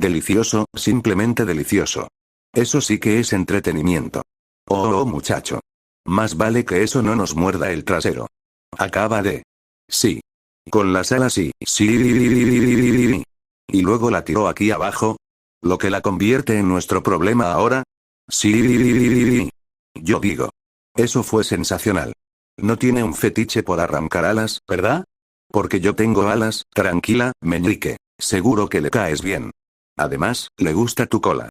Delicioso, simplemente delicioso. Eso sí que es entretenimiento. Oh, muchacho. Más vale que eso no nos muerda el trasero. Acaba de... Sí. Con las alas y... Sí. Y luego la tiró aquí abajo. Lo que la convierte en nuestro problema ahora. Sí. Yo digo. Eso fue sensacional. No tiene un fetiche por arrancar alas, ¿verdad? Porque yo tengo alas, tranquila, meñique. Seguro que le caes bien. Además, le gusta tu cola.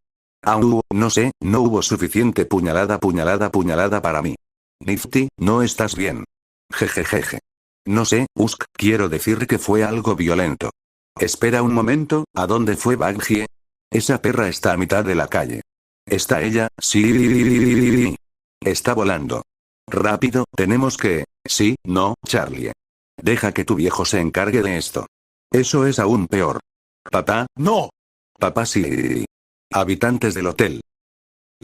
No sé, no hubo suficiente puñalada para mí. Nifty, no estás bien. Jejejeje. No sé, Usk, quiero decir que fue algo violento. Espera un momento, ¿a dónde fue Baggie? Esa perra está a mitad de la calle. ¿Está ella? Sí. Está volando. Rápido, tenemos que... Sí, no, Charlie. Deja que tu viejo se encargue de esto. Eso es aún peor. Papá, no. Papá sí. Habitantes del hotel.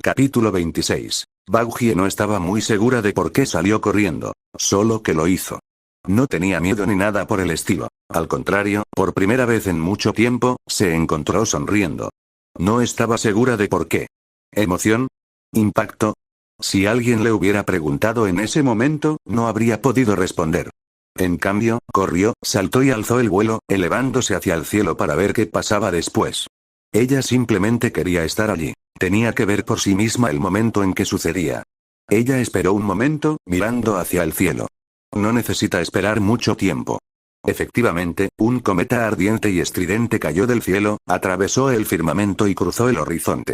Capítulo 26. Baggie no estaba muy segura de por qué salió corriendo, solo que lo hizo. No tenía miedo ni nada por el estilo. Al contrario, por primera vez en mucho tiempo, se encontró sonriendo. No estaba segura de por qué. ¿Emoción? ¿Impacto? Si alguien le hubiera preguntado en ese momento, no habría podido responder. En cambio, corrió, saltó y alzó el vuelo, elevándose hacia el cielo para ver qué pasaba después. Ella simplemente quería estar allí. Tenía que ver por sí misma el momento en que sucedía. Ella esperó un momento, mirando hacia el cielo. No necesita esperar mucho tiempo. Efectivamente, un cometa ardiente y estridente cayó del cielo, atravesó el firmamento y cruzó el horizonte.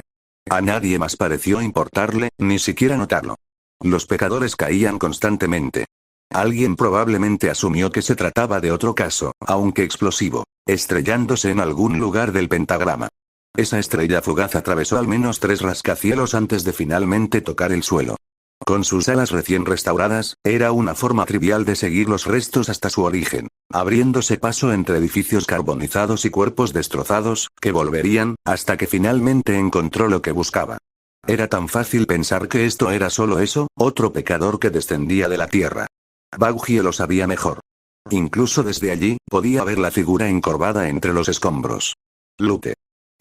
A nadie más pareció importarle, ni siquiera notarlo. Los pecadores caían constantemente. Alguien probablemente asumió que se trataba de otro caso, aunque explosivo, estrellándose en algún lugar del pentagrama. Esa estrella fugaz atravesó al menos 3 rascacielos antes de finalmente tocar el suelo. Con sus alas recién restauradas, era una forma trivial de seguir los restos hasta su origen, abriéndose paso entre edificios carbonizados y cuerpos destrozados, que volverían, hasta que finalmente encontró lo que buscaba. Era tan fácil pensar que esto era solo eso, otro pecador que descendía de la tierra. Baggie lo sabía mejor. Incluso desde allí, podía ver la figura encorvada entre los escombros. Lute.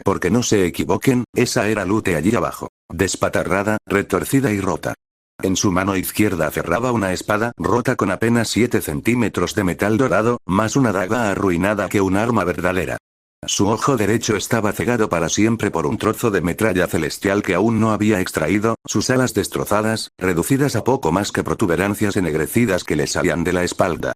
Porque no se equivoquen, esa era Lute allí abajo, despatarrada, retorcida y rota. En su mano izquierda aferraba una espada rota con apenas 7 centímetros de metal dorado, más una daga arruinada que un arma verdadera. Su ojo derecho estaba cegado para siempre por un trozo de metralla celestial que aún no había extraído, sus alas destrozadas, reducidas a poco más que protuberancias ennegrecidas que le salían de la espalda.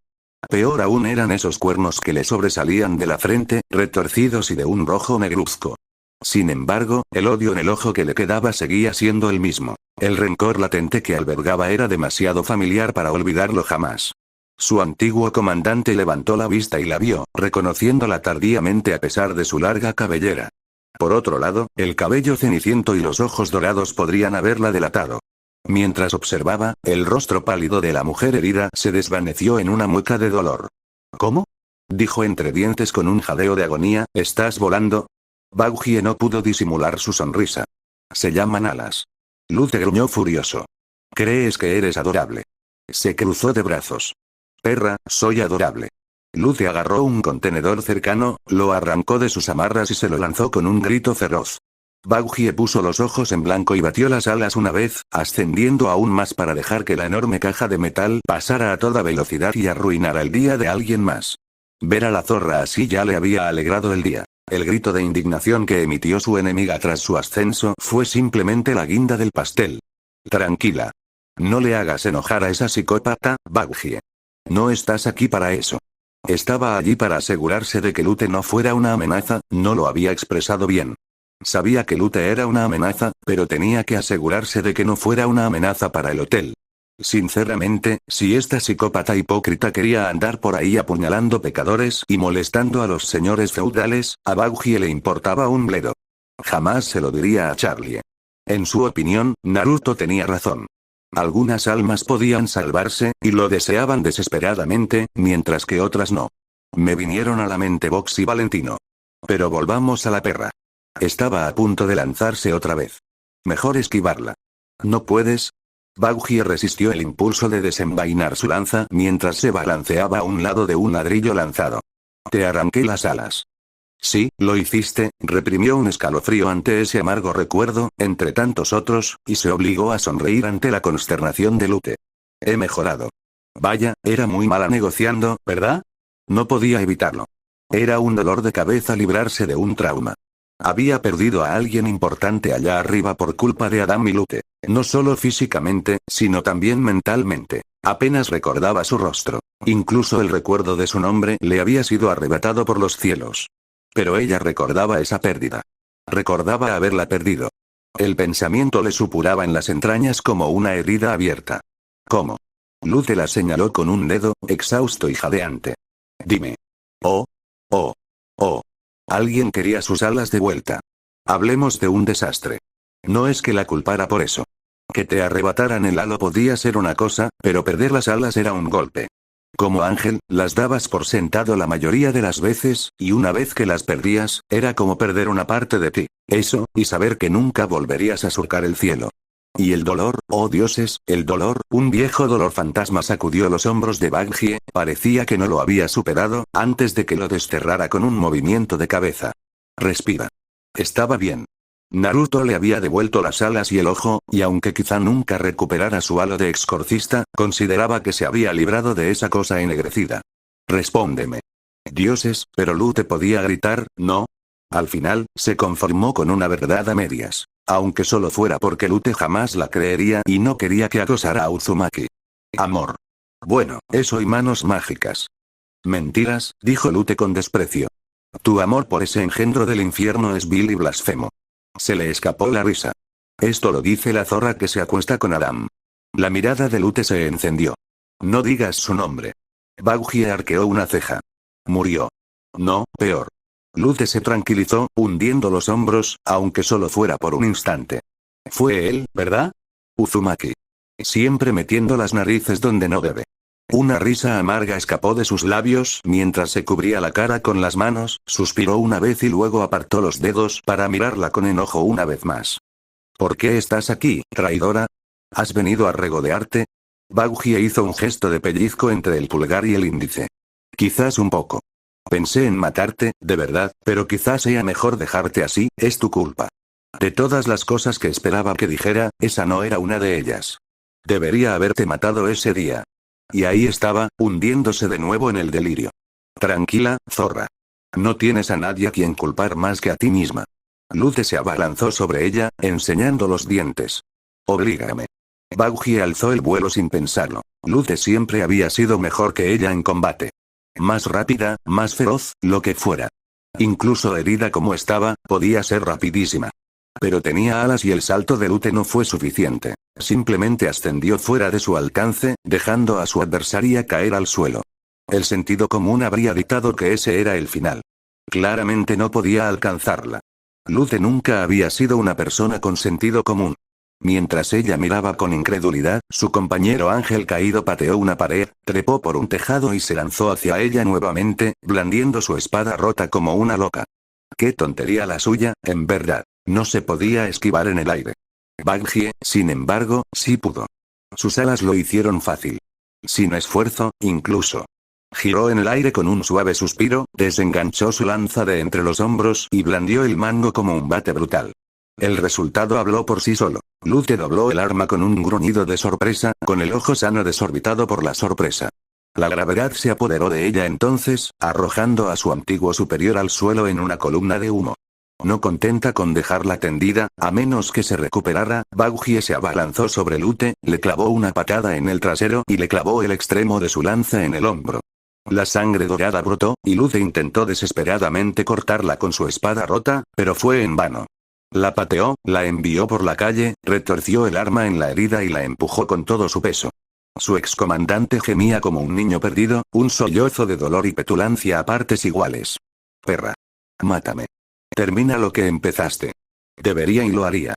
Peor aún eran esos cuernos que le sobresalían de la frente, retorcidos y de un rojo negruzco. Sin embargo, el odio en el ojo que le quedaba seguía siendo el mismo. El rencor latente que albergaba era demasiado familiar para olvidarlo jamás. Su antiguo comandante levantó la vista y la vio, reconociéndola tardíamente a pesar de su larga cabellera. Por otro lado, el cabello ceniciento y los ojos dorados podrían haberla delatado. Mientras observaba, el rostro pálido de la mujer herida se desvaneció en una mueca de dolor. ¿Cómo? Dijo entre dientes con un jadeo de agonía, ¿estás volando? Baggie no pudo disimular su sonrisa. Se llaman alas. Lute gruñó furioso. ¿Crees que eres adorable? Se cruzó de brazos. Perra, soy adorable. Lute agarró un contenedor cercano, lo arrancó de sus amarras y se lo lanzó con un grito feroz. Baggie puso los ojos en blanco y batió las alas una vez, ascendiendo aún más para dejar que la enorme caja de metal pasara a toda velocidad y arruinara el día de alguien más. Ver a la zorra así ya le había alegrado el día. El grito de indignación que emitió su enemiga tras su ascenso fue simplemente la guinda del pastel. Tranquila. No le hagas enojar a esa psicópata, Baggie. No estás aquí para eso. Estaba allí para asegurarse de que Lute no fuera una amenaza, no lo había expresado bien. Sabía que Lute era una amenaza, pero tenía que asegurarse de que no fuera una amenaza para el hotel. Sinceramente, si esta psicópata hipócrita quería andar por ahí apuñalando pecadores y molestando a los señores feudales, a Baggie le importaba un bledo. Jamás se lo diría a Charlie. En su opinión, Naruto tenía razón. Algunas almas podían salvarse, y lo deseaban desesperadamente, mientras que otras no. Me vinieron a la mente Box y Valentino. Pero volvamos a la perra. Estaba a punto de lanzarse otra vez. Mejor esquivarla. ¿No puedes? Baggie resistió el impulso de desenvainar su lanza mientras se balanceaba a un lado de un ladrillo lanzado. Te arranqué las alas. Sí, lo hiciste, reprimió un escalofrío ante ese amargo recuerdo, entre tantos otros, y se obligó a sonreír ante la consternación de Lute. He mejorado. Vaya, era muy mala negociando, ¿verdad? No podía evitarlo. Era un dolor de cabeza librarse de un trauma. Había perdido a alguien importante allá arriba por culpa de Adam y Lute. No solo físicamente, sino también mentalmente. Apenas recordaba su rostro. Incluso el recuerdo de su nombre le había sido arrebatado por los cielos. Pero ella recordaba esa pérdida. Recordaba haberla perdido. El pensamiento le supuraba en las entrañas como una herida abierta. ¿Cómo? Lute la señaló con un dedo, exhausto y jadeante. Dime. Oh. Oh. Oh. Alguien quería sus alas de vuelta. Hablemos de un desastre. No es que la culpara por eso. Que te arrebataran el halo podía ser una cosa, pero perder las alas era un golpe. Como ángel, las dabas por sentado la mayoría de las veces, y una vez que las perdías, era como perder una parte de ti. Eso, y saber que nunca volverías a surcar el cielo. Y el dolor, oh dioses, el dolor, un viejo dolor fantasma sacudió los hombros de Baghie, parecía que no lo había superado, antes de que lo desterrara con un movimiento de cabeza. Respira. Estaba bien. Naruto le había devuelto las alas y el ojo, y aunque quizá nunca recuperara su halo de exorcista, consideraba que se había librado de esa cosa ennegrecida. Respóndeme. Dioses, pero Lute podía gritar, ¿no? Al final, se conformó con una verdad a medias. Aunque solo fuera porque Lute jamás la creería y no quería que acosara a Uzumaki. Amor. Bueno, eso y manos mágicas. Mentiras, dijo Lute con desprecio. Tu amor por ese engendro del infierno es vil y blasfemo. Se le escapó la risa. Esto lo dice la zorra que se acuesta con Adam. La mirada de Lute se encendió. No digas su nombre. Baghie arqueó una ceja. Murió. No, peor. Lute se tranquilizó, hundiendo los hombros, aunque solo fuera por un instante. Fue él, ¿verdad? Uzumaki. Siempre metiendo las narices donde no debe. Una risa amarga escapó de sus labios mientras se cubría la cara con las manos, suspiró una vez y luego apartó los dedos para mirarla con enojo una vez más. ¿Por qué estás aquí, traidora? ¿Has venido a regodearte? Baghie hizo un gesto de pellizco entre el pulgar y el índice. Quizás un poco. Pensé en matarte, de verdad, pero quizás sea mejor dejarte así, es tu culpa. De todas las cosas que esperaba que dijera, esa no era una de ellas. Debería haberte matado ese día. Y ahí estaba, hundiéndose de nuevo en el delirio. Tranquila, zorra. No tienes a nadie a quien culpar más que a ti misma. Lute se abalanzó sobre ella, enseñando los dientes. Oblígame. Baghie alzó el vuelo sin pensarlo. Lute siempre había sido mejor que ella en combate. Más rápida, más feroz, lo que fuera. Incluso herida como estaba, podía ser rapidísima. Pero tenía alas y el salto de Lute no fue suficiente. Simplemente ascendió fuera de su alcance, dejando a su adversaria caer al suelo. El sentido común habría dictado que ese era el final. Claramente no podía alcanzarla. Lute nunca había sido una persona con sentido común. Mientras ella miraba con incredulidad, su compañero ángel caído pateó una pared, trepó por un tejado y se lanzó hacia ella nuevamente, blandiendo su espada rota como una loca. Qué tontería la suya, en verdad. No se podía esquivar en el aire. Baghie, sin embargo, sí pudo. Sus alas lo hicieron fácil. Sin esfuerzo, incluso. Giró en el aire con un suave suspiro, desenganchó su lanza de entre los hombros y blandió el mango como un bate brutal. El resultado habló por sí solo. Lute dobló el arma con un gruñido de sorpresa, con el ojo sano desorbitado por la sorpresa. La gravedad se apoderó de ella entonces, arrojando a su antiguo superior al suelo en una columna de humo. No contenta con dejarla tendida, a menos que se recuperara, Baghie se abalanzó sobre Lute, le clavó una patada en el trasero y le clavó el extremo de su lanza en el hombro. La sangre dorada brotó, y Lute intentó desesperadamente cortarla con su espada rota, pero fue en vano. La pateó, la envió por la calle, retorció el arma en la herida y la empujó con todo su peso. Su excomandante gemía como un niño perdido, un sollozo de dolor y petulancia a partes iguales. Perra. Mátame. Termina lo que empezaste. Debería y lo haría.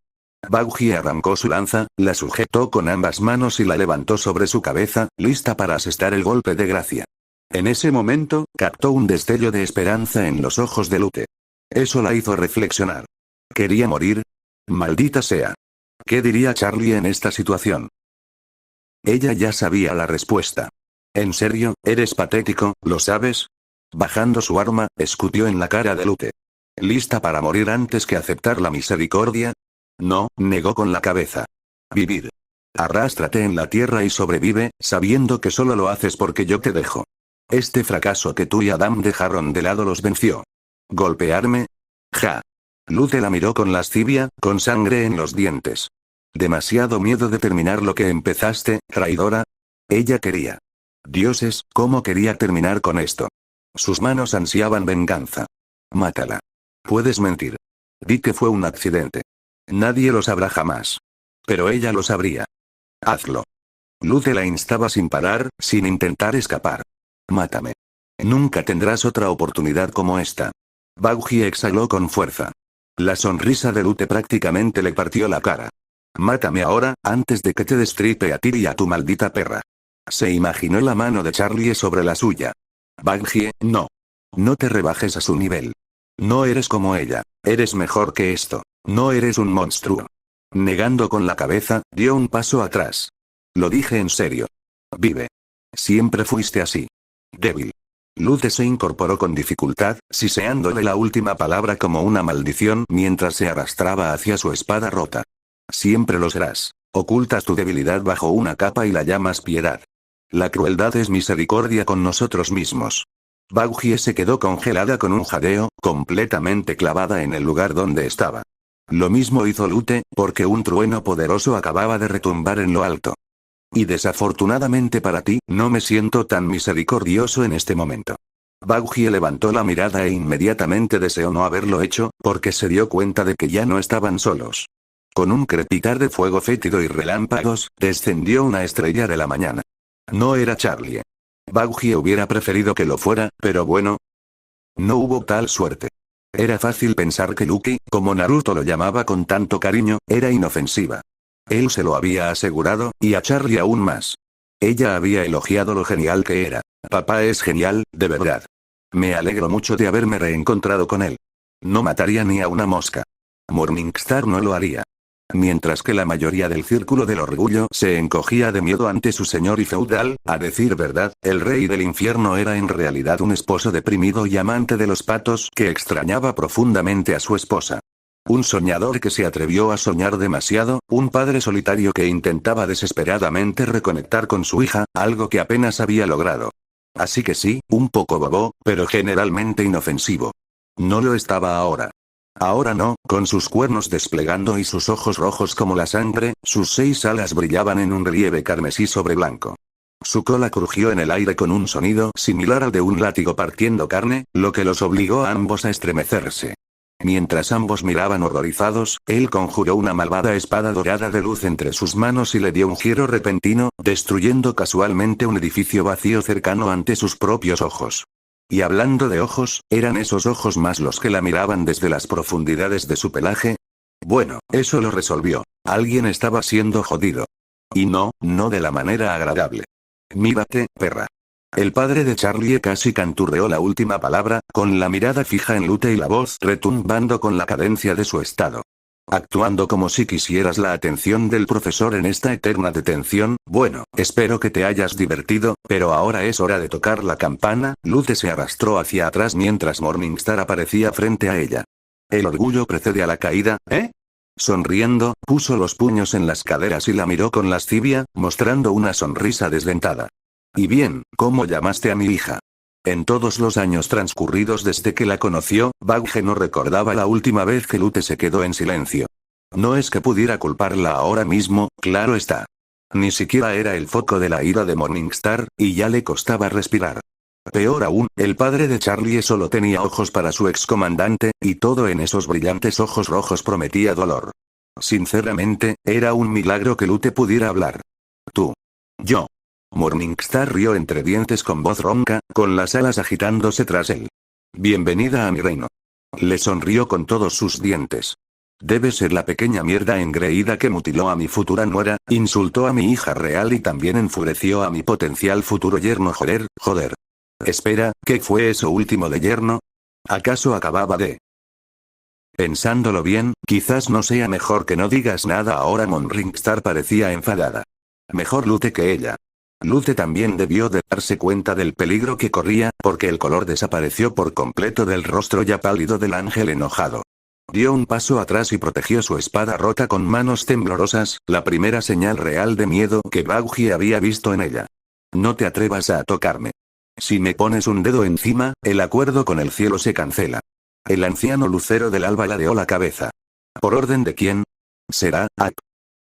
Baghie arrancó su lanza, la sujetó con ambas manos y la levantó sobre su cabeza, lista para asestar el golpe de gracia. En ese momento, captó un destello de esperanza en los ojos de Lute. Eso la hizo reflexionar. ¿Quería morir? Maldita sea. ¿Qué diría Charlie en esta situación? Ella ya sabía la respuesta. ¿En serio, eres patético, lo sabes? Bajando su arma, escupió en la cara de Lute. ¿Lista para morir antes que aceptar la misericordia? No, negó con la cabeza. Vivir. Arrástrate en la tierra y sobrevive, sabiendo que solo lo haces porque yo te dejo. Este fracaso que tú y Adam dejaron de lado los venció. ¿Golpearme? Ja. Lute la miró con lascivia, con sangre en los dientes. ¿Demasiado miedo de terminar lo que empezaste, traidora? Ella quería. Dioses, ¿cómo quería terminar con esto? Sus manos ansiaban venganza. Mátala. Puedes mentir. Di que fue un accidente. Nadie lo sabrá jamás. Pero ella lo sabría. Hazlo. Lute la instaba sin parar, sin intentar escapar. Mátame. Nunca tendrás otra oportunidad como esta. Bauji exhaló con fuerza. La sonrisa de Lute prácticamente le partió la cara. Mátame ahora, antes de que te destripe a ti y a tu maldita perra. Se imaginó la mano de Charlie sobre la suya. Bauji, no. No te rebajes a su nivel. No eres como ella. Eres mejor que esto. No eres un monstruo. Negando con la cabeza, dio un paso atrás. Lo dije en serio. Vive. Siempre fuiste así. Débil. Lute se incorporó con dificultad, siseándole la última palabra como una maldición mientras se arrastraba hacia su espada rota. Siempre lo serás. Ocultas tu debilidad bajo una capa y la llamas piedad. La crueldad es misericordia con nosotros mismos. Bauji se quedó congelada con un jadeo, completamente clavada en el lugar donde estaba. Lo mismo hizo Lute, porque un trueno poderoso acababa de retumbar en lo alto. Y desafortunadamente para ti, no me siento tan misericordioso en este momento. Bauji levantó la mirada e inmediatamente deseó no haberlo hecho, porque se dio cuenta de que ya no estaban solos. Con un crepitar de fuego fétido y relámpagos, descendió una estrella de la mañana. No era Charlie. Bauji hubiera preferido que lo fuera, pero bueno. No hubo tal suerte. Era fácil pensar que Lucky, como Naruto lo llamaba con tanto cariño, era inofensiva. Él se lo había asegurado, y a Charlie aún más. Ella había elogiado lo genial que era. Papá es genial, de verdad. Me alegro mucho de haberme reencontrado con él. No mataría ni a una mosca. Morningstar no lo haría. Mientras que la mayoría del círculo del orgullo se encogía de miedo ante su señor y feudal, a decir verdad, el rey del infierno era en realidad un esposo deprimido y amante de los patos que extrañaba profundamente a su esposa. Un soñador que se atrevió a soñar demasiado, un padre solitario que intentaba desesperadamente reconectar con su hija, algo que apenas había logrado. Así que sí, un poco bobo, pero generalmente inofensivo. No lo estaba ahora. Ahora no, con sus cuernos desplegando y sus ojos rojos como la sangre, sus 6 alas brillaban en un relieve carmesí sobre blanco. Su cola crujió en el aire con un sonido similar al de un látigo partiendo carne, lo que los obligó a ambos a estremecerse. Mientras ambos miraban horrorizados, él conjuró una malvada espada dorada de luz entre sus manos y le dio un giro repentino, destruyendo casualmente un edificio vacío cercano ante sus propios ojos. Y hablando de ojos, ¿eran esos ojos más los que la miraban desde las profundidades de su pelaje? Bueno, eso lo resolvió. Alguien estaba siendo jodido. Y no de la manera agradable. Mírate, perra. El padre de Charlie casi canturreó la última palabra, con la mirada fija en Lute y la voz retumbando con la cadencia de su estado. Actuando como si quisieras la atención del profesor en esta eterna detención, bueno, espero que te hayas divertido, pero ahora es hora de tocar la campana. Lute se arrastró hacia atrás mientras Morningstar aparecía frente a ella. El orgullo precede a la caída, ¿eh? Sonriendo, puso los puños en las caderas y la miró con lascivia, mostrando una sonrisa desdentada. Y bien, ¿cómo llamaste a mi hija? En todos los años transcurridos desde que la conoció, Bauji no recordaba la última vez que Lute se quedó en silencio. No es que pudiera culparla ahora mismo, claro está. Ni siquiera era el foco de la ira de Morningstar, y ya le costaba respirar. Peor aún, el padre de Charlie solo tenía ojos para su excomandante, y todo en esos brillantes ojos rojos prometía dolor. Sinceramente, era un milagro que Lute pudiera hablar. Tú. Yo. Morningstar rió entre dientes con voz ronca, con las alas agitándose tras él. Bienvenida a mi reino. Le sonrió con todos sus dientes. Debe ser la pequeña mierda engreída que mutiló a mi futura nuera, insultó a mi hija real y también enfureció a mi potencial futuro yerno. Joder. Espera, ¿qué fue eso último de yerno? ¿Acaso acababa de...? Pensándolo bien, quizás no sea mejor que no digas nada ahora. Morningstar parecía enfadada. Mejor Lute que ella. Lute también debió de darse cuenta del peligro que corría, porque el color desapareció por completo del rostro ya pálido del ángel enojado. Dio un paso atrás y protegió su espada rota con manos temblorosas, la primera señal real de miedo que Bauji había visto en ella. No te atrevas a tocarme. Si me pones un dedo encima, el acuerdo con el cielo se cancela. El anciano lucero del alba ladeó la cabeza. ¿Por orden de quién? Será, Ak.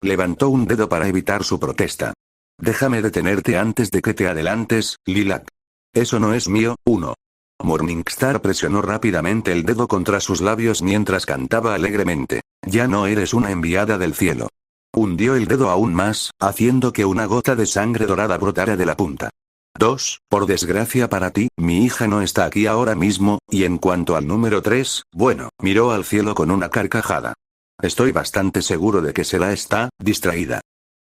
Levantó un dedo para evitar su protesta. Déjame detenerte antes de que te adelantes, Lilac. Eso no es mío, uno. Morningstar presionó rápidamente el dedo contra sus labios mientras cantaba alegremente. Ya no eres una enviada del cielo. Hundió el dedo aún más, haciendo que una gota de sangre dorada brotara de la punta. 2. Por desgracia para ti, mi hija no está aquí ahora mismo, y en cuanto al número 3, bueno, miró al cielo con una carcajada. Estoy bastante seguro de que Sela está distraída.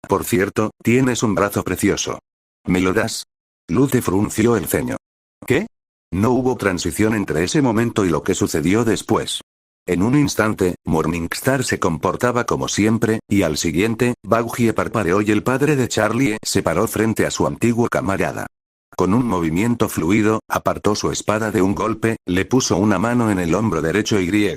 Por cierto, tienes un brazo precioso. ¿Me lo das? Lute frunció el ceño. ¿Qué? No hubo transición entre ese momento y lo que sucedió después. En un instante, Morningstar se comportaba como siempre, y al siguiente, Bauji parpadeó y el padre de Charlie se paró frente a su antiguo camarada. Con un movimiento fluido, apartó su espada de un golpe, le puso una mano en el hombro derecho y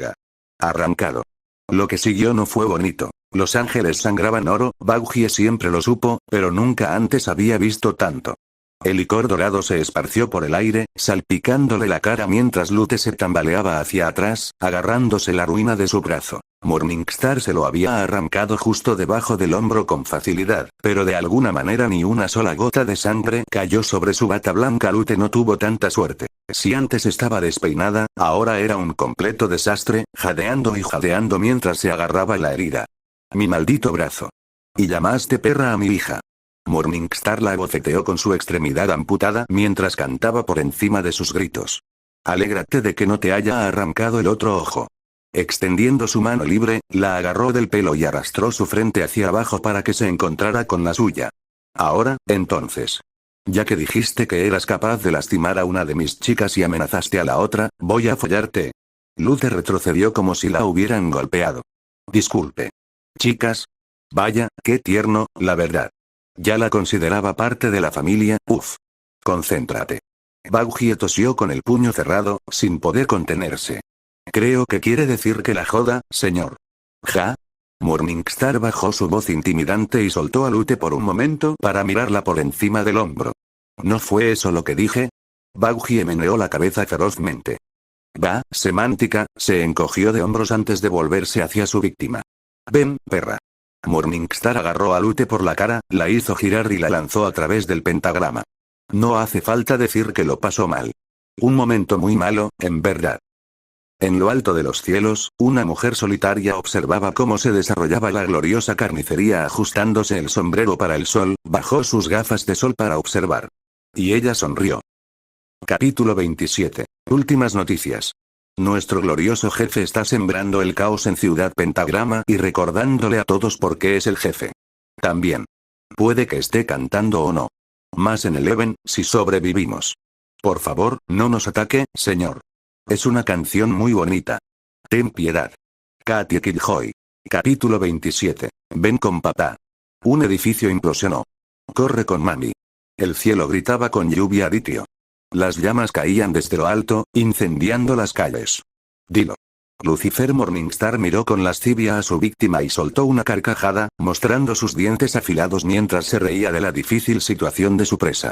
arrancado. Lo que siguió no fue bonito. Los ángeles sangraban oro, Bauji siempre lo supo, pero nunca antes había visto tanto. El licor dorado se esparció por el aire, salpicándole la cara mientras Lute se tambaleaba hacia atrás, agarrándose la ruina de su brazo. Morningstar se lo había arrancado justo debajo del hombro con facilidad, pero de alguna manera ni una sola gota de sangre cayó sobre su bata blanca. Lute no tuvo tanta suerte. Si antes estaba despeinada, ahora era un completo desastre, jadeando y jadeando mientras se agarraba la herida. Mi maldito brazo. Y llamaste perra a mi hija. Morningstar la abofeteó con su extremidad amputada mientras cantaba por encima de sus gritos. Alégrate de que no te haya arrancado el otro ojo. Extendiendo su mano libre, la agarró del pelo y arrastró su frente hacia abajo para que se encontrara con la suya. Ahora, entonces. Ya que dijiste que eras capaz de lastimar a una de mis chicas y amenazaste a la otra, voy a follarte. Lute retrocedió como si la hubieran golpeado. Disculpe. Chicas. Vaya, qué tierno, la verdad. Ya la consideraba parte de la familia, uff. Concéntrate. Bauji tosió con el puño cerrado, sin poder contenerse. Creo que quiere decir que la joda, señor. ¿Ja? Morningstar bajó su voz intimidante y soltó a Lute por un momento para mirarla por encima del hombro. ¿No fue eso lo que dije? Bauji meneó la cabeza ferozmente. Va, semántica, se encogió de hombros antes de volverse hacia su víctima. Ven, perra. Morningstar agarró a Lute por la cara, la hizo girar y la lanzó a través del pentagrama. No hace falta decir que lo pasó mal. Un momento muy malo, en verdad. En lo alto de los cielos, una mujer solitaria observaba cómo se desarrollaba la gloriosa carnicería ajustándose el sombrero para el sol, bajó sus gafas de sol para observar. Y ella sonrió. Capítulo 27. Últimas noticias. Nuestro glorioso jefe está sembrando el caos en Ciudad Pentagrama y recordándole a todos por qué es el jefe. También. Puede que esté cantando o no. Más en Eleven, si sobrevivimos. Por favor, no nos ataque, señor. Es una canción muy bonita. Ten piedad. Katie Killjoy. Capítulo 27. Ven con papá. Un edificio implosionó. Corre con mami. El cielo gritaba con lluvia litio. Las llamas caían desde lo alto, incendiando las calles. Dilo. Lucifer Morningstar miró con lascivia a su víctima y soltó una carcajada, mostrando sus dientes afilados mientras se reía de la difícil situación de su presa.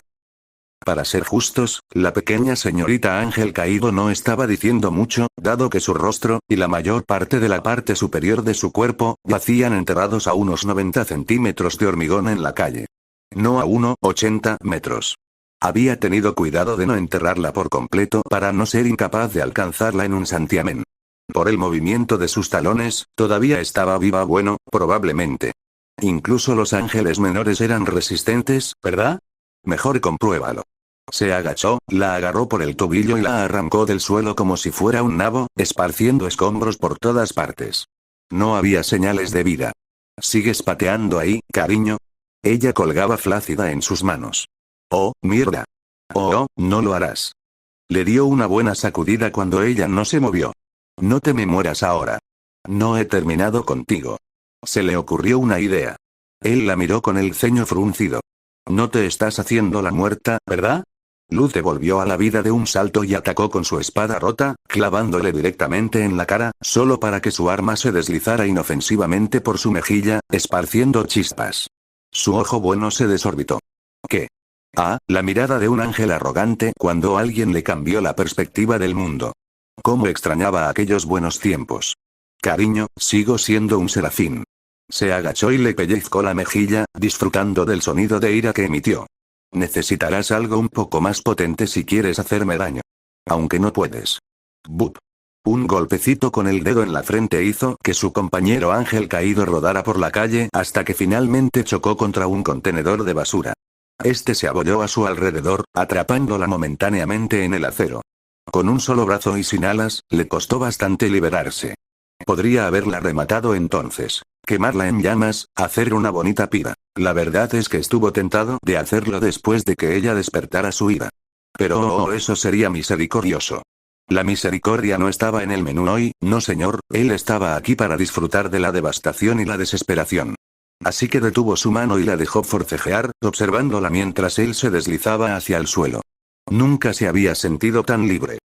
Para ser justos, la pequeña señorita Ángel Caído no estaba diciendo mucho, dado que su rostro, y la mayor parte de la parte superior de su cuerpo, yacían enterrados a unos 90 centímetros de hormigón en la calle. No a 80 metros. Había tenido cuidado de no enterrarla por completo para no ser incapaz de alcanzarla en un santiamén. Por el movimiento de sus talones, todavía estaba viva, bueno, probablemente. Incluso los ángeles menores eran resistentes, ¿verdad? Mejor compruébalo. Se agachó, la agarró por el tobillo y la arrancó del suelo como si fuera un nabo, esparciendo escombros por todas partes. No había señales de vida. ¿Sigues pateando ahí, cariño? Ella colgaba flácida en sus manos. Oh, mierda. Oh, no lo harás. Le dio una buena sacudida cuando ella no se movió. No te me mueras ahora. No he terminado contigo. Se le ocurrió una idea. Él la miró con el ceño fruncido. No te estás haciendo la muerta, ¿verdad? Luz devolvió a la vida de un salto y atacó con su espada rota, clavándole directamente en la cara, solo para que su arma se deslizara inofensivamente por su mejilla, esparciendo chispas. Su ojo bueno se desorbitó. ¿Qué? Ah, la mirada de un ángel arrogante cuando alguien le cambió la perspectiva del mundo. Cómo extrañaba aquellos buenos tiempos. Cariño, sigo siendo un serafín. Se agachó y le pellizcó la mejilla, disfrutando del sonido de ira que emitió. Necesitarás algo un poco más potente si quieres hacerme daño. Aunque no puedes. Bup. Un golpecito con el dedo en la frente hizo que su compañero ángel caído rodara por la calle hasta que finalmente chocó contra un contenedor de basura. Este se abolló a su alrededor, atrapándola momentáneamente en el acero. Con un solo brazo y sin alas, le costó bastante liberarse. Podría haberla rematado entonces, quemarla en llamas, hacer una bonita pira. La verdad es que estuvo tentado de hacerlo después de que ella despertara su ira. Pero eso sería misericordioso. La misericordia no estaba en el menú hoy, no señor, él estaba aquí para disfrutar de la devastación y la desesperación. Así que detuvo su mano y la dejó forcejear, observándola mientras él se deslizaba hacia el suelo. Nunca se había sentido tan libre.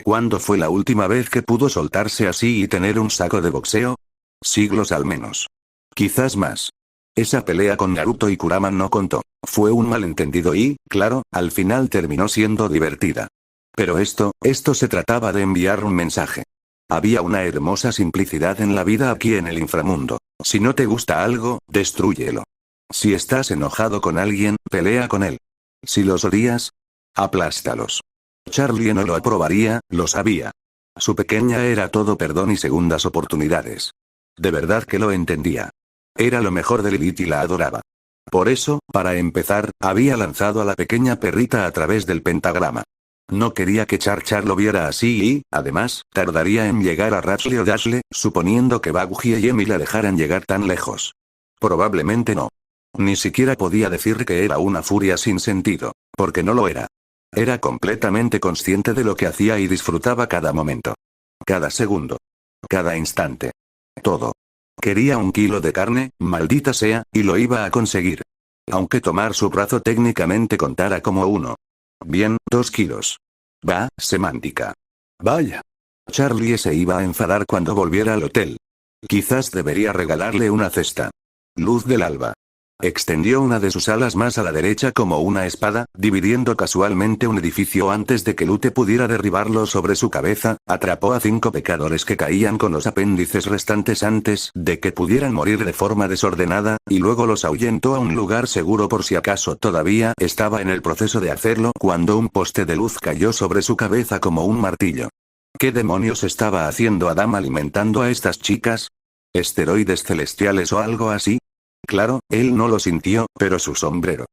¿Cuándo fue la última vez que pudo soltarse así y tener un saco de boxeo? Siglos al menos. Quizás más. Esa pelea con Naruto y Kurama no contó. Fue un malentendido y, claro, al final terminó siendo divertida. Pero esto se trataba de enviar un mensaje. Había una hermosa simplicidad en la vida aquí en el inframundo. Si no te gusta algo, destrúyelo. Si estás enojado con alguien, pelea con él. Si los odias, aplástalos. Charlie no lo aprobaría, lo sabía. Su pequeña era todo perdón y segundas oportunidades. De verdad que lo entendía. Era lo mejor de Lilith y la adoraba. Por eso, para empezar, había lanzado a la pequeña perrita a través del pentagrama. No quería que Char lo viera así y, además, tardaría en llegar a Rashleigh o Dashley, suponiendo que Baguji y Emi la dejaran llegar tan lejos. Probablemente no. Ni siquiera podía decir que era una furia sin sentido, porque no lo era. Era completamente consciente de lo que hacía y disfrutaba cada momento. Cada segundo. Cada instante. Todo. Quería 1 kilo de carne, maldita sea, y lo iba a conseguir. Aunque tomar su brazo técnicamente contara como 1. Bien, 2 kilos. Va, semántica. Vaya. Charlie se iba a enfadar cuando volviera al hotel. Quizás debería regalarle una cesta. Luz del alba. Extendió una de sus alas más a la derecha como una espada, dividiendo casualmente un edificio antes de que Lute pudiera derribarlo sobre su cabeza, atrapó a 5 pecadores que caían con los apéndices restantes antes de que pudieran morir de forma desordenada, y luego los ahuyentó a un lugar seguro por si acaso todavía estaba en el proceso de hacerlo cuando un poste de luz cayó sobre su cabeza como un martillo. ¿Qué demonios estaba haciendo Adam alimentando a estas chicas? ¿Esteroides celestiales o algo así? Claro, él no lo sintió, pero su sombrero.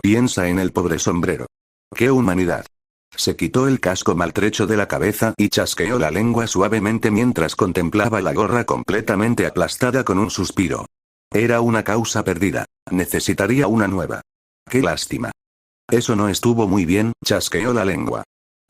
Piensa en el pobre sombrero. ¡Qué humanidad! Se quitó el casco maltrecho de la cabeza y chasqueó la lengua suavemente mientras contemplaba la gorra completamente aplastada con un suspiro. Era una causa perdida. Necesitaría una nueva. ¡Qué lástima! Eso no estuvo muy bien, chasqueó la lengua.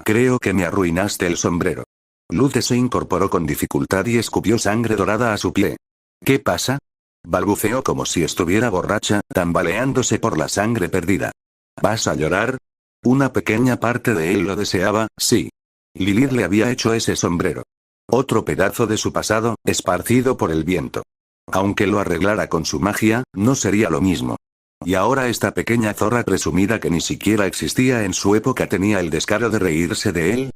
Creo que me arruinaste el sombrero. Lute se incorporó con dificultad y escupió sangre dorada a su pie. ¿Qué pasa? Balbuceó como si estuviera borracha, tambaleándose por la sangre perdida. ¿Vas a llorar? Una pequeña parte de él lo deseaba, sí. Lilith le había hecho ese sombrero. Otro pedazo de su pasado, esparcido por el viento. Aunque lo arreglara con su magia, no sería lo mismo. Y ahora esta pequeña zorra presumida que ni siquiera existía en su época tenía el descaro de reírse de él.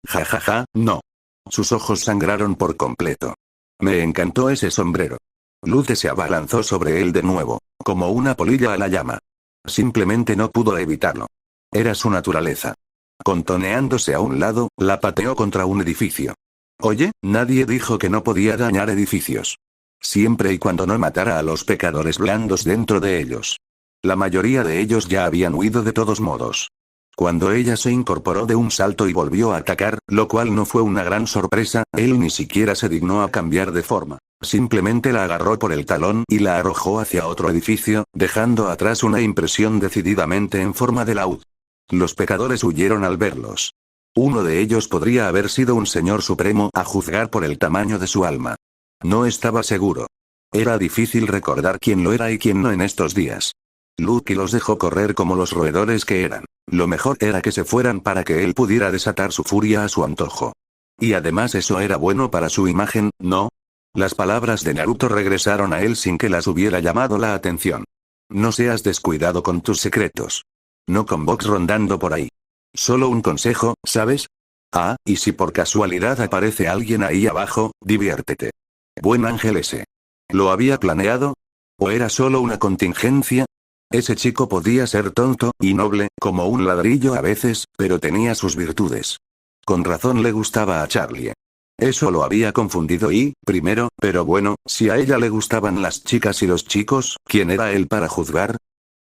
Ja ja ja, no. Sus ojos sangraron por completo. Me encantó ese sombrero. Lute se abalanzó sobre él de nuevo, como una polilla a la llama. Simplemente no pudo evitarlo. Era su naturaleza. Contoneándose a un lado, la pateó contra un edificio. Oye, nadie dijo que no podía dañar edificios. Siempre y cuando no matara a los pecadores blandos dentro de ellos. La mayoría de ellos ya habían huido de todos modos. Cuando ella se incorporó de un salto y volvió a atacar, lo cual no fue una gran sorpresa, él ni siquiera se dignó a cambiar de forma. Simplemente la agarró por el talón y la arrojó hacia otro edificio, dejando atrás una impresión decididamente en forma de laúd. Los pecadores huyeron al verlos. Uno de ellos podría haber sido un señor supremo a juzgar por el tamaño de su alma. No estaba seguro. Era difícil recordar quién lo era y quién no en estos días. Lucky los dejó correr como los roedores que eran. Lo mejor era que se fueran para que él pudiera desatar su furia a su antojo. Y además eso era bueno para su imagen, ¿no? Las palabras de Naruto regresaron a él sin que las hubiera llamado la atención. No seas descuidado con tus secretos. No con Box rondando por ahí. Solo un consejo, ¿sabes? Ah, y si por casualidad aparece alguien ahí abajo, diviértete. Buen ángel ese. ¿Lo había planeado? ¿O era solo una contingencia? Ese chico podía ser tonto y noble, como un ladrillo a veces, pero tenía sus virtudes. Con razón le gustaba a Charlie. Eso lo había confundido y, primero, pero bueno, si a ella le gustaban las chicas y los chicos, ¿quién era él para juzgar?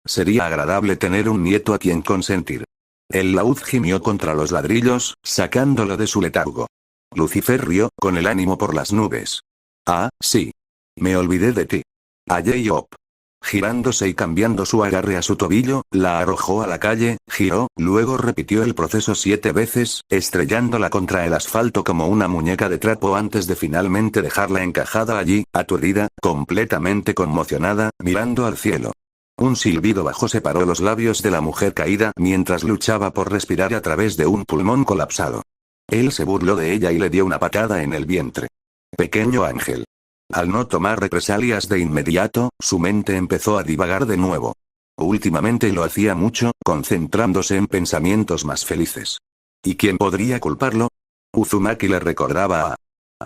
Sería agradable tener un nieto a quien consentir. El laúd gimió contra los ladrillos, sacándolo de su letargo. Lucifer rió, con el ánimo por las nubes. Ah, sí. Me olvidé de ti. A J-Hop. Girándose y cambiando su agarre a su tobillo, la arrojó a la calle, giró, luego repitió el proceso 7 veces, estrellándola contra el asfalto como una muñeca de trapo antes de finalmente dejarla encajada allí, aturdida, completamente conmocionada, mirando al cielo. Un silbido bajo separó los labios de la mujer caída mientras luchaba por respirar a través de un pulmón colapsado. Él se burló de ella y le dio una patada en el vientre. Pequeño ángel. Al no tomar represalias de inmediato, su mente empezó a divagar de nuevo. Últimamente lo hacía mucho, concentrándose en pensamientos más felices. ¿Y quién podría culparlo? Uzumaki le recordaba a...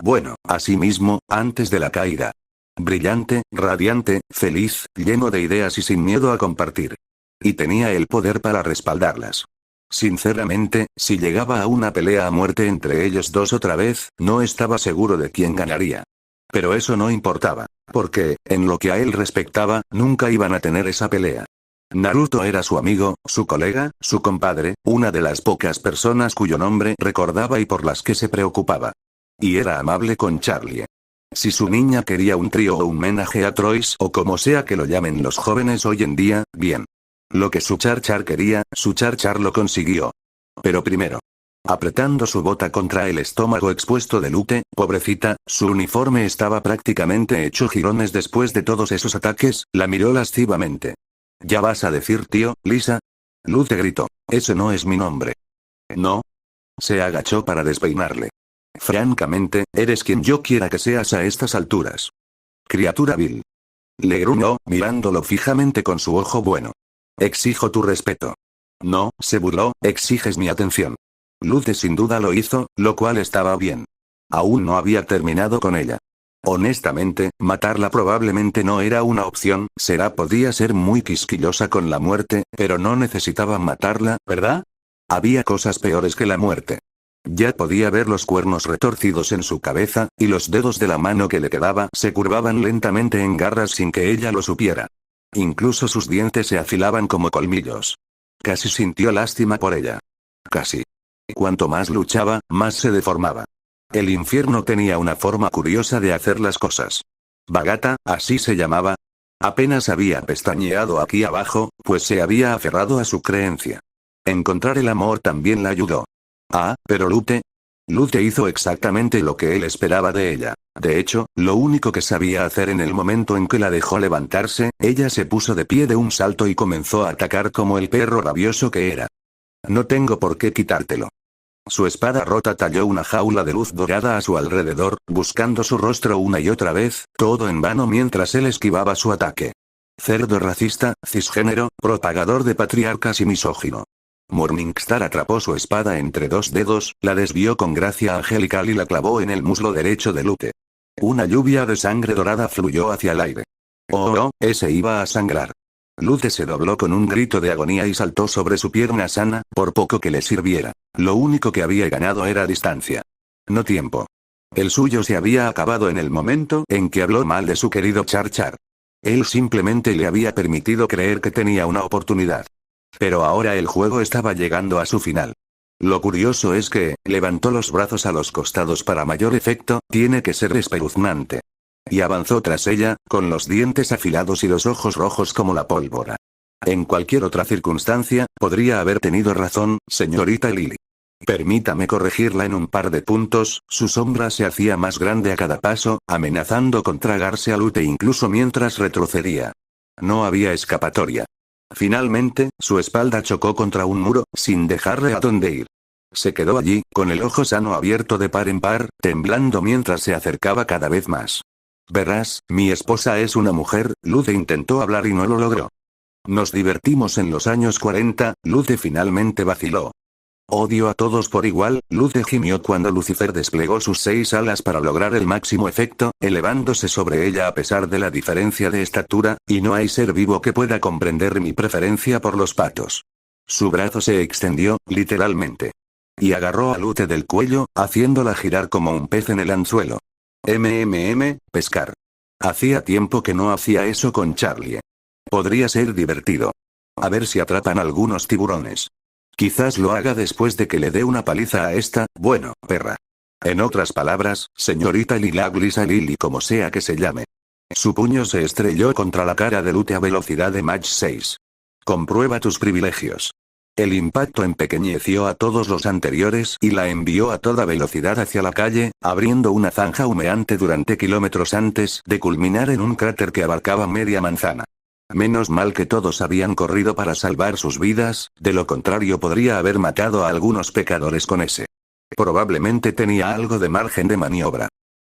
Bueno, a sí mismo, antes de la caída. Brillante, radiante, feliz, lleno de ideas y sin miedo a compartir. Y tenía el poder para respaldarlas. Sinceramente, si llegaba a una pelea a muerte entre ellos dos otra vez, no estaba seguro de quién ganaría. Pero eso no importaba, porque, en lo que a él respectaba, nunca iban a tener esa pelea. Naruto era su amigo, su colega, su compadre, una de las pocas personas cuyo nombre recordaba y por las que se preocupaba. Y era amable con Charlie. Si su niña quería un trío o un menaje a Troyes o como sea que lo llamen los jóvenes hoy en día, bien. Lo que su Char quería, su Char lo consiguió. Pero primero. Apretando su bota contra el estómago expuesto de Lute, pobrecita, su uniforme estaba prácticamente hecho jirones después de todos esos ataques, la miró lascivamente. ¿Ya vas a decir tío, Lisa? Lute gritó. Ese no es mi nombre. ¿No? Se agachó para despeinarle. Francamente, eres quien yo quiera que seas a estas alturas. Criatura vil. Le gruñó, mirándolo fijamente con su ojo bueno. Exijo tu respeto. No, se burló, exiges mi atención. Lute sin duda lo hizo, lo cual estaba bien. Aún no había terminado con ella. Honestamente, matarla probablemente no era una opción, podía ser muy quisquillosa con la muerte, pero no necesitaba matarla, ¿verdad? Había cosas peores que la muerte. Ya podía ver los cuernos retorcidos en su cabeza, y los dedos de la mano que le quedaba se curvaban lentamente en garras sin que ella lo supiera. Incluso sus dientes se afilaban como colmillos. Casi sintió lástima por ella. Casi. Cuanto más luchaba, más se deformaba. El infierno tenía una forma curiosa de hacer las cosas. Bagata, así se llamaba. Apenas había pestañeado aquí abajo, pues se había aferrado a su creencia. Encontrar el amor también la ayudó. Ah, pero Lute. Lute hizo exactamente lo que él esperaba de ella. De hecho, lo único que sabía hacer en el momento en que la dejó levantarse, ella se puso de pie de un salto y comenzó a atacar como el perro rabioso que era. No tengo por qué quitártelo. Su espada rota talló una jaula de luz dorada a su alrededor, buscando su rostro una y otra vez, todo en vano mientras él esquivaba su ataque. Cerdo racista, cisgénero, propagador de patriarcas y misógino. Morningstar atrapó su espada entre dos dedos, la desvió con gracia angelical y la clavó en el muslo derecho de Lute. Una lluvia de sangre dorada fluyó hacia el aire. Oh, ese iba a sangrar. Lute se dobló con un grito de agonía y saltó sobre su pierna sana, por poco que le sirviera. Lo único que había ganado era distancia. No tiempo. El suyo se había acabado en el momento en que habló mal de su querido Char. Él simplemente le había permitido creer que tenía una oportunidad. Pero ahora el juego estaba llegando a su final. Lo curioso es que, levantó los brazos a los costados para mayor efecto, tiene que ser espeluznante. Y avanzó tras ella, con los dientes afilados y los ojos rojos como la pólvora. En cualquier otra circunstancia, podría haber tenido razón, señorita Lily. Permítame corregirla en un par de puntos, su sombra se hacía más grande a cada paso, amenazando con tragarse a Lute incluso mientras retrocedía. No había escapatoria. Finalmente, su espalda chocó contra un muro, sin dejarle a dónde ir. Se quedó allí, con el ojo sano abierto de par en par, temblando mientras se acercaba cada vez más. Verás, mi esposa es una mujer, Luce intentó hablar y no lo logró. Nos divertimos en los años 40, Luce finalmente vaciló. Odio a todos por igual, Luce gimió cuando Lucifer desplegó sus 6 alas para lograr el máximo efecto, elevándose sobre ella a pesar de la diferencia de estatura, y no hay ser vivo que pueda comprender mi preferencia por los patos. Su brazo se extendió, literalmente. Y agarró a Luce del cuello, haciéndola girar como un pez en el anzuelo. Pescar. Hacía tiempo que no hacía eso con Charlie. Podría ser divertido. A ver si atrapan algunos tiburones. Quizás lo haga después de que le dé una paliza a esta, bueno, perra. En otras palabras, señorita Lilaglis Lily como sea que se llame. Su puño se estrelló contra la cara de Luce a velocidad de Mach 6. Comprueba tus privilegios. El impacto empequeñeció a todos los anteriores y la envió a toda velocidad hacia la calle, abriendo una zanja humeante durante kilómetros antes de culminar en un cráter que abarcaba media manzana. Menos mal que todos habían corrido para salvar sus vidas, de lo contrario podría haber matado a algunos pecadores con ese. Probablemente tenía algo de margen de maniobra.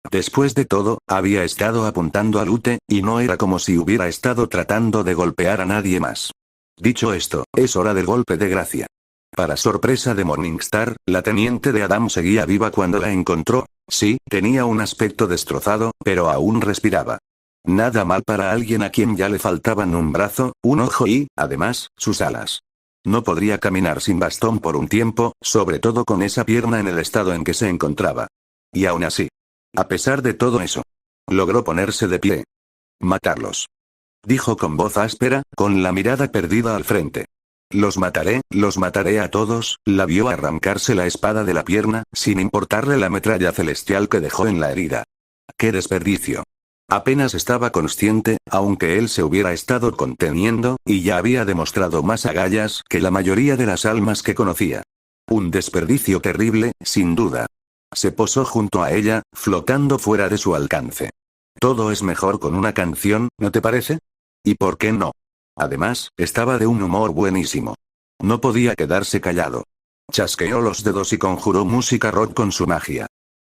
Después de todo, había estado apuntando a Luce, y no era como si hubiera estado tratando de golpear a nadie más. Dicho esto, es hora del golpe de gracia. Para sorpresa de Morningstar, la teniente de Adam seguía viva cuando la encontró. Sí, tenía un aspecto destrozado, pero aún respiraba. Nada mal para alguien a quien ya le faltaban un brazo, un ojo y, además, sus alas. No podría caminar sin bastón por un tiempo, sobre todo con esa pierna en el estado en que se encontraba. Y aún así. A pesar de todo eso. Logró ponerse de pie. Matarlos. Dijo con voz áspera, con la mirada perdida al frente. Los mataré a todos. La vio arrancarse la espada de la pierna, sin importarle la metralla celestial que dejó en la herida. ¡Qué desperdicio! Apenas estaba consciente, aunque él se hubiera estado conteniendo, y ya había demostrado más agallas que la mayoría de las almas que conocía. Un desperdicio terrible, sin duda. Se posó junto a ella, flotando fuera de su alcance. Todo es mejor con una canción, ¿no te parece? ¿Y por qué no? Además, estaba de un humor buenísimo. No podía quedarse callado. Chasqueó los dedos y conjuró música rock con su magia.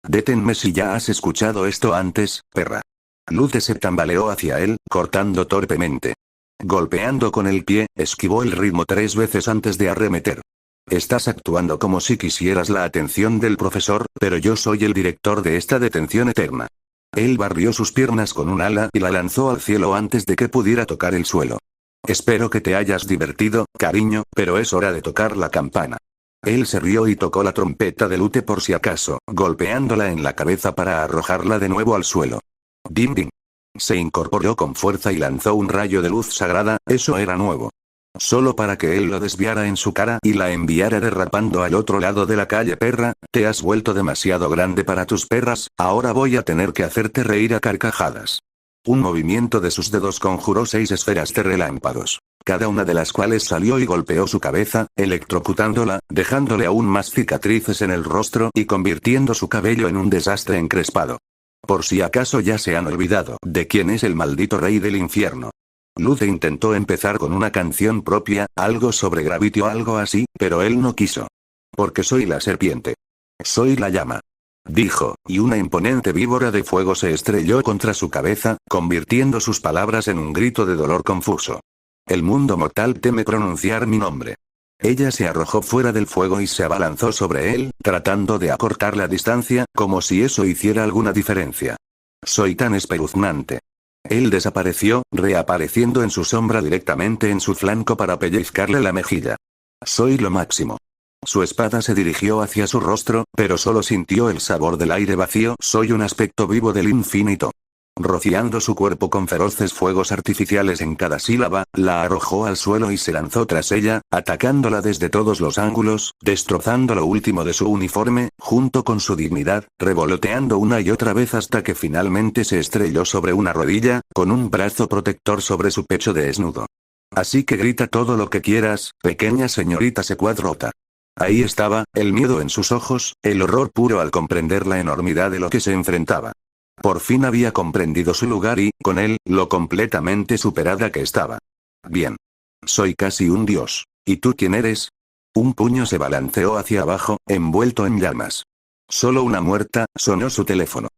Deténme si ya has escuchado esto antes, perra. Luce se tambaleó hacia él, cortando torpemente. Golpeando con el pie, esquivó el ritmo 3 veces antes de arremeter. Estás actuando como si quisieras la atención del profesor, pero yo soy el director de esta detención eterna. Él barrió sus piernas con un ala y la lanzó al cielo antes de que pudiera tocar el suelo. Espero que te hayas divertido, cariño, pero es hora de tocar la campana. Él se rió y tocó la trompeta de Luce por si acaso, golpeándola en la cabeza para arrojarla de nuevo al suelo. Dim dim. Se incorporó con fuerza y lanzó un rayo de luz sagrada, eso era nuevo. Solo para que él lo desviara en su cara y la enviara derrapando al otro lado de la calle. Perra, te has vuelto demasiado grande para tus perras, ahora voy a tener que hacerte reír a carcajadas. Un movimiento de sus dedos conjuró 6 esferas de relámpagos, cada una de las cuales salió y golpeó su cabeza, electrocutándola, dejándole aún más cicatrices en el rostro y convirtiendo su cabello en un desastre encrespado. Por si acaso ya se han olvidado de quién es el maldito rey del infierno. Luce intentó empezar con una canción propia, algo sobre Gravity o algo así, pero él no quiso. Porque soy la serpiente. Soy la llama. Dijo, y una imponente víbora de fuego se estrelló contra su cabeza, convirtiendo sus palabras en un grito de dolor confuso. El mundo mortal teme pronunciar mi nombre. Ella se arrojó fuera del fuego y se abalanzó sobre él, tratando de acortar la distancia, como si eso hiciera alguna diferencia. Soy tan espeluznante. Él desapareció, reapareciendo en su sombra directamente en su flanco para pellizcarle la mejilla. Soy lo máximo. Su espada se dirigió hacia su rostro, pero solo sintió el sabor del aire vacío. Soy un aspecto vivo del infinito. Rociando su cuerpo con feroces fuegos artificiales en cada sílaba, la arrojó al suelo y se lanzó tras ella, atacándola desde todos los ángulos, destrozando lo último de su uniforme, junto con su dignidad, revoloteando una y otra vez hasta que finalmente se estrelló sobre una rodilla, con un brazo protector sobre su pecho desnudo. Así que grita todo lo que quieras, pequeña señorita secuadrota. Ahí estaba, el miedo en sus ojos, el horror puro al comprender la enormidad de lo que se enfrentaba. Por fin había comprendido su lugar y, con él, lo completamente superada que estaba. Bien. Soy casi un dios. ¿Y tú quién eres? Un puño se balanceó hacia abajo, envuelto en llamas. Solo una muerta, sonó su teléfono.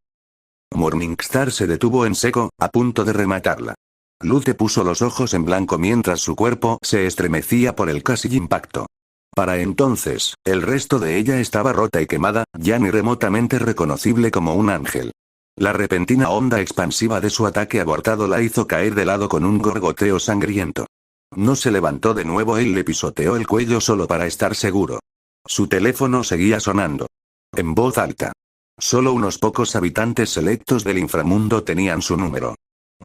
Morningstar se detuvo en seco, a punto de rematarla. Lute puso los ojos en blanco mientras su cuerpo se estremecía por el casi impacto. Para entonces, el resto de ella estaba rota y quemada, ya ni remotamente reconocible como un ángel. La repentina onda expansiva de su ataque abortado la hizo caer de lado con un gorgoteo sangriento. No se levantó de nuevo, él le pisoteó el cuello solo para estar seguro. Su teléfono seguía sonando. En voz alta. Solo unos pocos habitantes selectos del inframundo tenían su número.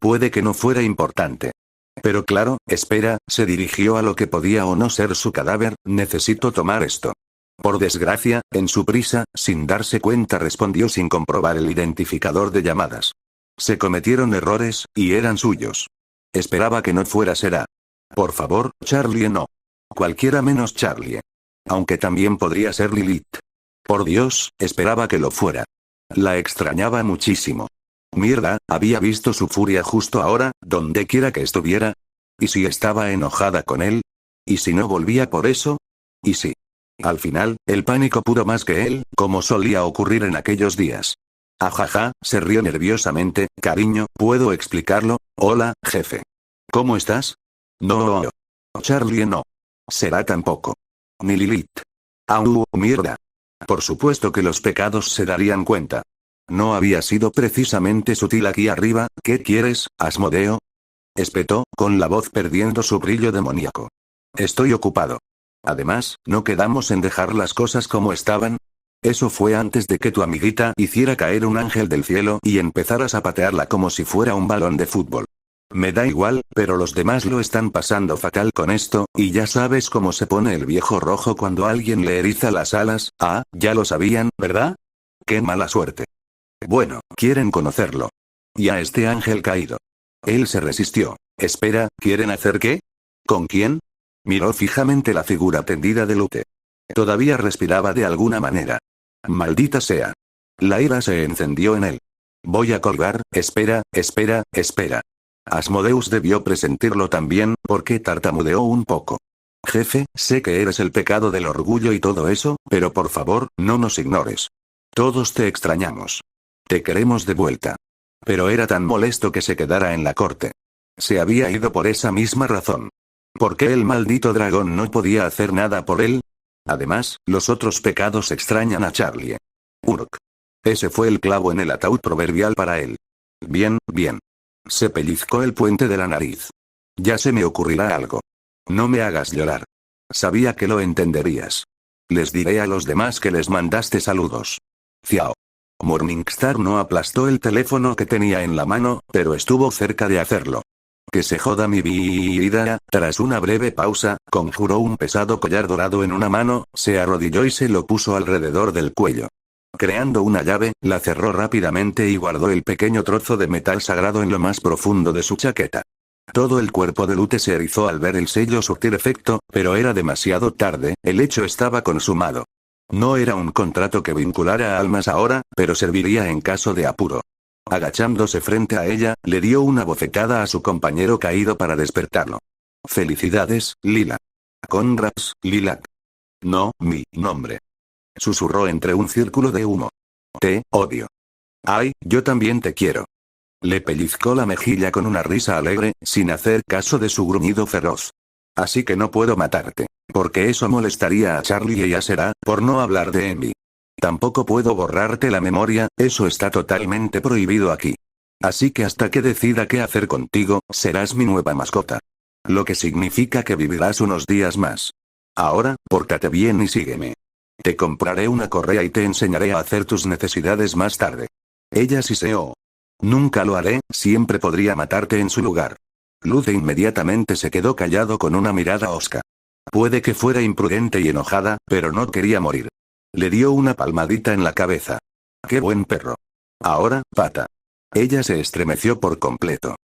Puede que no fuera importante. Pero claro, espera, se dirigió a lo que podía o no ser su cadáver, necesito tomar esto. Por desgracia, en su prisa, sin darse cuenta respondió sin comprobar el identificador de llamadas. Se cometieron errores, y eran suyos. Esperaba que no fuera será. Por favor, Charlie no. Cualquiera menos Charlie. Aunque también podría ser Lilith. Por Dios, esperaba que lo fuera. La extrañaba muchísimo. Mierda, había visto su furia justo ahora, donde quiera que estuviera. ¿Y si estaba enojada con él? ¿Y si no volvía por eso? ¿Y si? Al final, el pánico pudo más que él, como solía ocurrir en aquellos días. Ajaja, se rió nerviosamente, cariño, ¿puedo explicarlo? Hola, jefe. ¿Cómo estás? No. Charlie no. Será tampoco. Ni Lilith. Au, mierda. Por supuesto que los pecados se darían cuenta. No había sido precisamente sutil aquí arriba, ¿qué quieres, Asmodeo? Espetó, con la voz perdiendo su brillo demoníaco. Estoy ocupado. Además, ¿no quedamos en dejar las cosas como estaban? Eso fue antes de que tu amiguita hiciera caer un ángel del cielo y empezaras a patearla como si fuera un balón de fútbol. Me da igual, pero los demás lo están pasando fatal con esto, y ya sabes cómo se pone el viejo rojo cuando alguien le eriza las alas. Ah, ya lo sabían, ¿verdad? ¡Qué mala suerte! Bueno, quieren conocerlo. Y a este ángel caído. Él se resistió. Espera, ¿quieren hacer qué? ¿Con quién? Miró fijamente la figura tendida de Lute. Todavía respiraba de alguna manera. Maldita sea. La ira se encendió en él. Voy a colgar, espera. Asmodeus debió presentirlo también, porque tartamudeó un poco. Jefe, sé que eres el pecado del orgullo y todo eso, pero por favor, no nos ignores. Todos te extrañamos. Te queremos de vuelta. Pero era tan molesto que se quedara en la corte. Se había ido por esa misma razón. ¿Por qué el maldito dragón no podía hacer nada por él? Además, los otros pecados extrañan a Charlie. Urk. Ese fue el clavo en el ataúd proverbial para él. Bien. Se pellizcó el puente de la nariz. Ya se me ocurrirá algo. No me hagas llorar. Sabía que lo entenderías. Les diré a los demás que les mandaste saludos. Ciao. Morningstar no aplastó el teléfono que tenía en la mano, pero estuvo cerca de hacerlo. Que se joda mi vida. Tras una breve pausa, conjuró un pesado collar dorado en una mano, se arrodilló y se lo puso alrededor del cuello. Creando una llave, la cerró rápidamente y guardó el pequeño trozo de metal sagrado en lo más profundo de su chaqueta. Todo el cuerpo de Lute se erizó al ver el sello surtir efecto, pero era demasiado tarde, el hecho estaba consumado. No era un contrato que vinculara a almas ahora, pero serviría en caso de apuro. Agachándose frente a ella, le dio una bofetada a su compañero caído para despertarlo. Felicidades, Lila. Congrats, Lilac. No, mi nombre. Susurró entre un círculo de humo. Te odio. Ay, yo también te quiero. Le pellizcó la mejilla con una risa alegre, sin hacer caso de su gruñido feroz. Así que no puedo matarte, porque eso molestaría a Charlie y a Será, por no hablar de Envy. Tampoco puedo borrarte la memoria, eso está totalmente prohibido aquí. Así que hasta que decida qué hacer contigo, serás mi nueva mascota. Lo que significa que vivirás unos días más. Ahora, pórtate bien y sígueme. Te compraré una correa y te enseñaré a hacer tus necesidades más tarde. Ella siseó. Nunca lo haré, siempre podría matarte en su lugar. Luce inmediatamente se quedó callado con una mirada hosca. Puede que fuera imprudente y enojada, pero no quería morir. Le dio una palmadita en la cabeza. ¡Qué buen perro! Ahora, pata. Ella se estremeció por completo.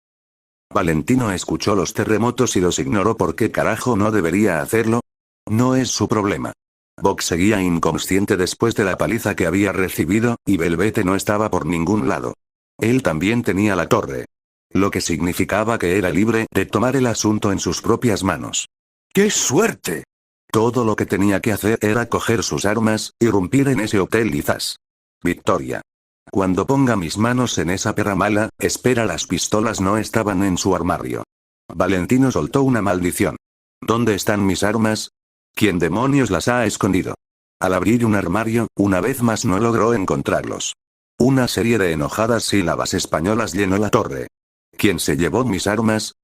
Valentino escuchó los terremotos y los ignoró. ¿Por qué carajo no debería hacerlo? No es su problema. Box seguía inconsciente después de la paliza que había recibido, y Belvete no estaba por ningún lado. Él también tenía la torre. lo que significaba que era libre de tomar el asunto en sus propias manos. ¡Qué suerte! Todo lo que tenía que hacer era coger sus armas, irrumpir en ese hotel y ¡zas! Victoria. Cuando ponga mis manos en esa perra mala, espera, las pistolas no estaban en su armario. Valentino soltó una maldición. ¿Dónde están mis armas? ¿Quién demonios las ha escondido? Al abrir un armario, una vez más no logró encontrarlos. Una serie de enojadas sílabas españolas llenó la torre. ¿Quién se llevó mis armas?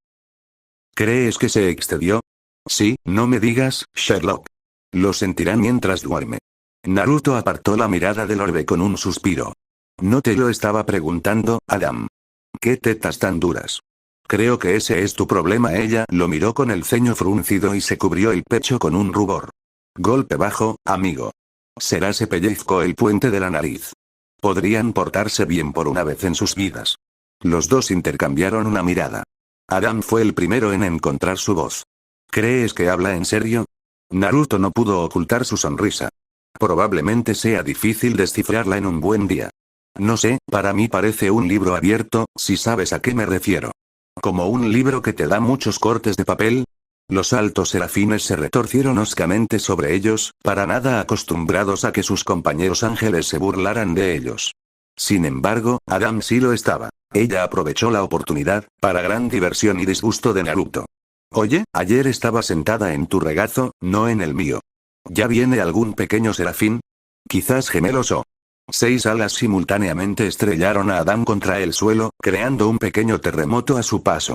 ¿Crees que se excedió? Sí, no me digas, Sherlock. Lo sentirá mientras duerme. Naruto apartó la mirada del orbe con un suspiro. No te lo estaba preguntando, Adam. ¿Qué tetas tan duras? Creo que ese es tu problema. Ella lo miró con el ceño fruncido y se cubrió el pecho con un rubor. Golpe bajo, amigo. Será, se pellizcó el puente de la nariz. Podrían portarse bien por una vez en sus vidas. Los dos intercambiaron una mirada. Adam fue el primero en encontrar su voz. ¿Crees que habla en serio? Naruto no pudo ocultar su sonrisa. Probablemente sea difícil descifrarla en un buen día. No sé, para mí parece un libro abierto, si sabes a qué me refiero. ¿Como un libro que te da muchos cortes de papel? Los altos serafines se retorcieron hoscamente sobre ellos, para nada acostumbrados a que sus compañeros ángeles se burlaran de ellos. Sin embargo, Adam sí lo estaba. Ella aprovechó la oportunidad, para gran diversión y disgusto de Naruto. Oye, ayer estaba sentada en tu regazo, no en el mío. ¿Ya viene algún pequeño serafín? Quizás gemelos o... 6 alas simultáneamente estrellaron a Adam contra el suelo, creando un pequeño terremoto a su paso.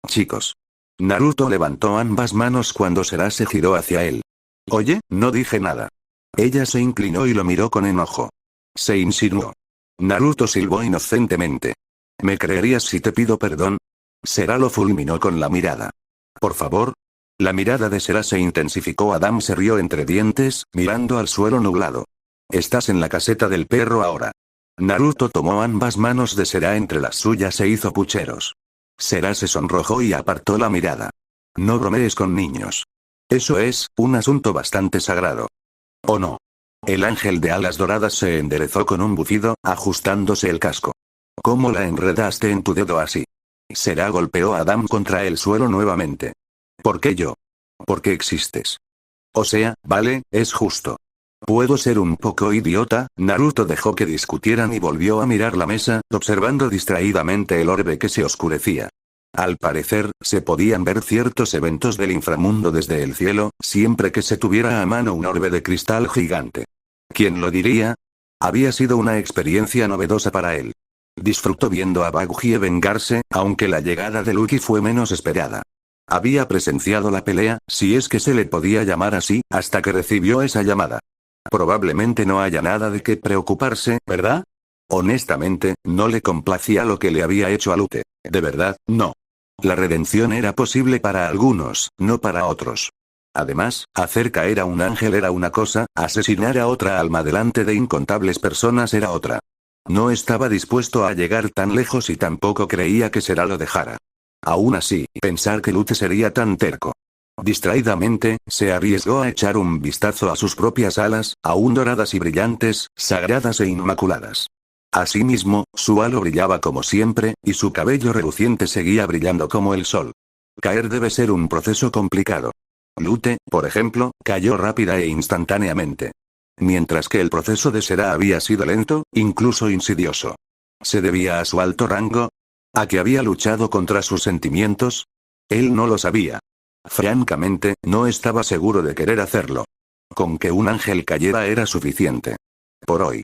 Chicos. Naruto levantó ambas manos cuando Sera se giró hacia él. Oye, no dije nada. Ella se inclinó y lo miró con enojo. Se insinuó. Naruto silbó inocentemente. ¿Me creerías si te pido perdón? Sera lo fulminó con la mirada. Por favor. La mirada de Sera se intensificó. Adam se rió entre dientes, mirando al suelo nublado. Estás en la caseta del perro ahora. Naruto tomó ambas manos de Sera entre las suyas e hizo pucheros. Sera se sonrojó y apartó la mirada. No bromees con niños. Eso es, un asunto bastante sagrado. ¿O no? El ángel de alas doradas se enderezó con un bufido, ajustándose el casco. ¿Cómo la enredaste en tu dedo así? Sera golpeó a Adam contra el suelo nuevamente. ¿Por qué yo? ¿Por qué existes? O sea, vale, es justo. Puedo ser un poco idiota. Naruto dejó que discutieran y volvió a mirar la mesa, observando distraídamente el orbe que se oscurecía. Al parecer, se podían ver ciertos eventos del inframundo desde el cielo, siempre que se tuviera a mano un orbe de cristal gigante. ¿Quién lo diría? Había sido una experiencia novedosa para él. Disfrutó viendo a Bakuji vengarse, aunque la llegada de Luffy fue menos esperada. Había presenciado la pelea, si es que se le podía llamar así, hasta que recibió esa llamada. Probablemente no haya nada de qué preocuparse, ¿verdad? Honestamente, no le complacía lo que le había hecho a Lute. De verdad, no. La redención era posible para algunos, no para otros. Además, hacer caer a un ángel era una cosa, asesinar a otra alma delante de incontables personas era otra. No estaba dispuesto a llegar tan lejos y tampoco creía que Sera lo dejara. Aún así, pensar que Lute sería tan terco. Distraídamente, se arriesgó a echar un vistazo a sus propias alas, aún doradas y brillantes, sagradas e inmaculadas. Asimismo, su halo brillaba como siempre, y su cabello reluciente seguía brillando como el sol. Caer debe ser un proceso complicado. Lute, por ejemplo, cayó rápida e instantáneamente. Mientras que el proceso de Sera había sido lento, incluso insidioso. ¿Se debía a su alto rango? ¿A que había luchado contra sus sentimientos? Él no lo sabía. Francamente, no estaba seguro de querer hacerlo. Con que un ángel cayera era suficiente. Por hoy.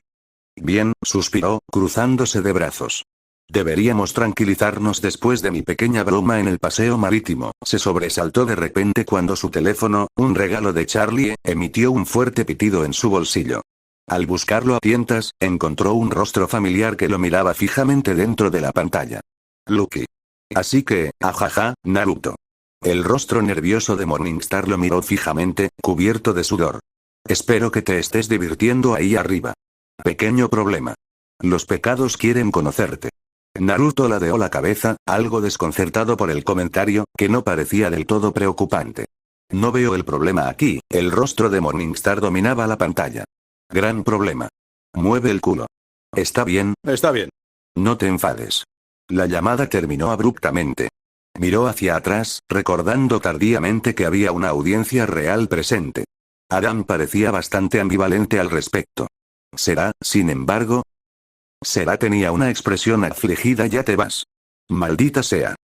Bien, suspiró, cruzándose de brazos. Deberíamos tranquilizarnos después de mi pequeña broma en el paseo marítimo. Se sobresaltó de repente cuando su teléfono, un regalo de Charlie, emitió un fuerte pitido en su bolsillo. Al buscarlo a tientas, encontró un rostro familiar que lo miraba fijamente dentro de la pantalla. Luffy. Así que, ajaja, Naruto. El rostro nervioso de Morningstar lo miró fijamente, cubierto de sudor. Espero que te estés divirtiendo ahí arriba. Pequeño problema. Los pecados quieren conocerte. Naruto ladeó la cabeza, algo desconcertado por el comentario, que no parecía del todo preocupante. No veo el problema aquí. El rostro de Morningstar dominaba la pantalla. Gran problema. Mueve el culo. Está bien. Está bien. No te enfades. La llamada terminó abruptamente. Miró hacia atrás, recordando tardíamente que había una audiencia real presente. Adam parecía bastante ambivalente al respecto. ¿Será, sin embargo? Será tenía una expresión afligida. Ya te vas. Maldita sea.